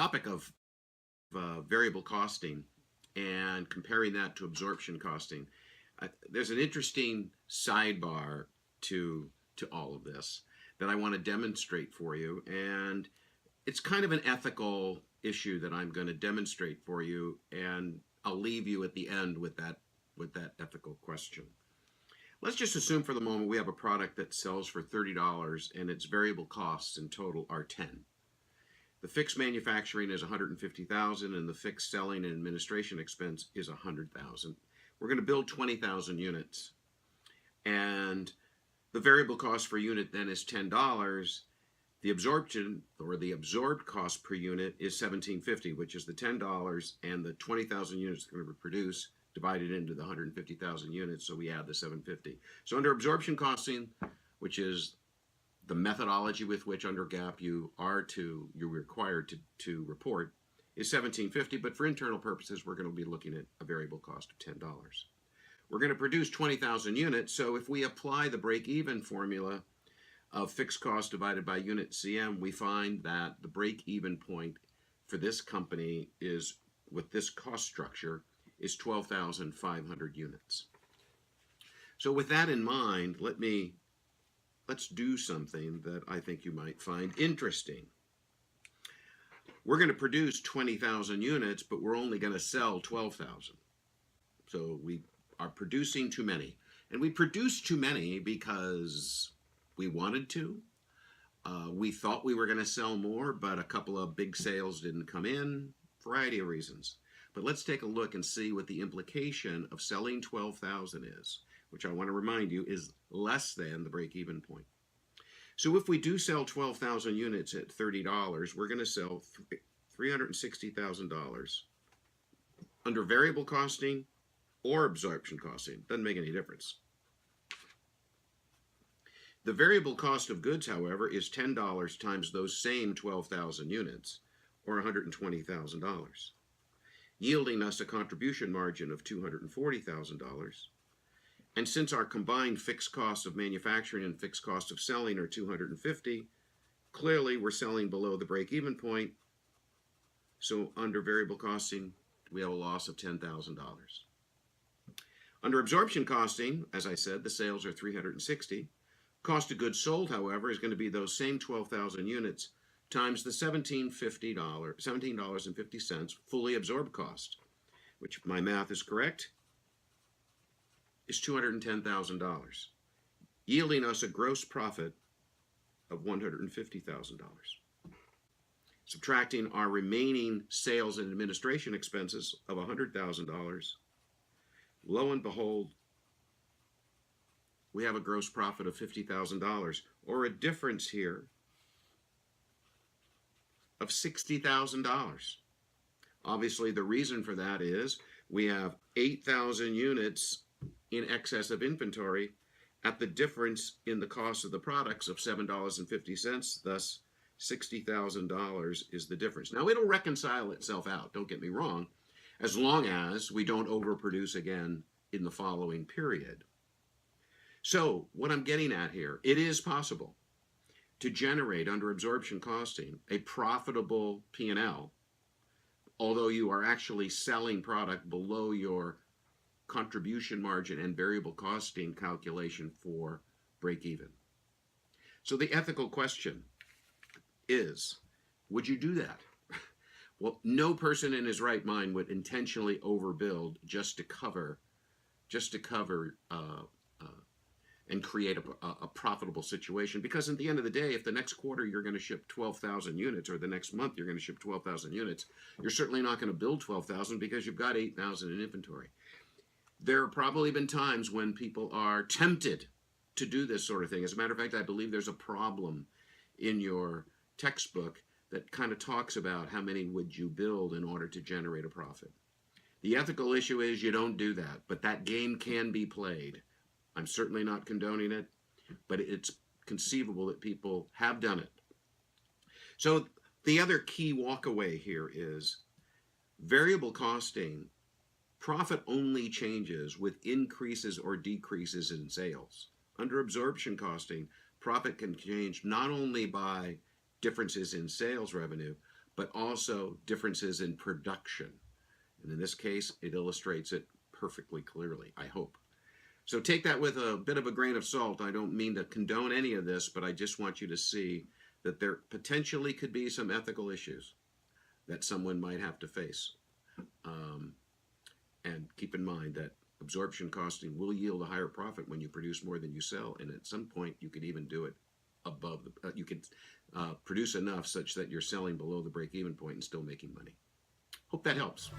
topic of variable costing and comparing that to absorption costing, there's an interesting sidebar to all of this that I want to demonstrate for you, and it's kind of an ethical issue that I'm going to demonstrate for you, and I'll leave you at the end with that ethical question. Let's just assume for the moment we have a product that sells for $30 and its variable costs in total are 10. The fixed manufacturing is $150,000 and the fixed selling and administration expense is $100,000. We're going to build 20,000 units, and the variable cost per unit then is $10. The absorption or the absorbed cost per unit is $17.50, which is the $10 and the 20,000 units that we're going to produce divided into the 150,000 units, so we add the $7.50. So under absorption costing, which is the methodology with which under GAAP you're required to report, is $17.50, but for internal purposes we're going to be looking at a variable cost of $10. We're going to produce 20,000 units, so if we apply the break-even formula of fixed cost divided by unit CM, we find that the break-even point for this company is, with this cost structure, is 12,500 units. So with that in mind, let's do something that I think you might find interesting. We're going to produce 20,000 units, but we're only going to sell 12,000. So we are producing too many. And we produced too many because we wanted to. We thought we were going to sell more, but a couple of big sales didn't come in, variety of reasons. But let's take a look and see what the implication of selling 12,000 is, which I want to remind you is less than the break-even point. So if we do sell 12,000 units at $30, we're going to sell $360,000 under variable costing or absorption costing. Doesn't make any difference. The variable cost of goods, however, is $10 times those same 12,000 units, or $120,000, yielding us a contribution margin of $240,000. And since our combined fixed costs of manufacturing and fixed cost of selling are $250,000, clearly we're selling below the break-even point. So under variable costing, we have a loss of $10,000. Under absorption costing, as I said, the sales are $360,000. Cost of goods sold, however, is going to be those same 12,000 units times the $17.50 fully absorbed cost, which, if my math is correct, is $210,000, yielding us a gross profit of $150,000. Subtracting our remaining sales and administration expenses of $100,000, lo and behold, we have a gross profit of $50,000, or a difference here of $60,000. Obviously, the reason for that is we have 8,000 units in excess of inventory at the difference in the cost of the products of $7.50, thus $60,000 is the difference. Now, it'll reconcile itself out, don't get me wrong, as long as we don't overproduce again in the following period. So what I'm getting at here, it is possible to generate under absorption costing a profitable P&L, although you are actually selling product below your contribution margin and variable costing calculation for break even. So the ethical question is, would you do that? Well, no person in his right mind would intentionally overbuild just to cover and create a profitable situation, because at the end of the day, if the next quarter you're going to ship 12,000 units, or the next month you're going to ship 12,000 units, you're certainly not going to build 12,000 because you've got 8,000 in inventory. There have probably been times when people are tempted to do this sort of thing. As a matter of fact, I believe there's a problem in your textbook that kind of talks about how many would you build in order to generate a profit. The ethical issue is you don't do that, but that game can be played. I'm certainly not condoning it, but it's conceivable that people have done it. So the other key walkaway here is variable costing. Profit only changes with increases or decreases in sales. Under absorption costing, profit can change not only by differences in sales revenue, but also differences in production. And in this case, it illustrates it perfectly clearly, I hope. So take that with a bit of a grain of salt. I don't mean to condone any of this, but I just want you to see that there potentially could be some ethical issues that someone might have to face. And keep in mind that absorption costing will yield a higher profit when you produce more than you sell. And at some point, you could even do it above the, you could produce enough such that you're selling below the break-even point and still making money. Hope that helps.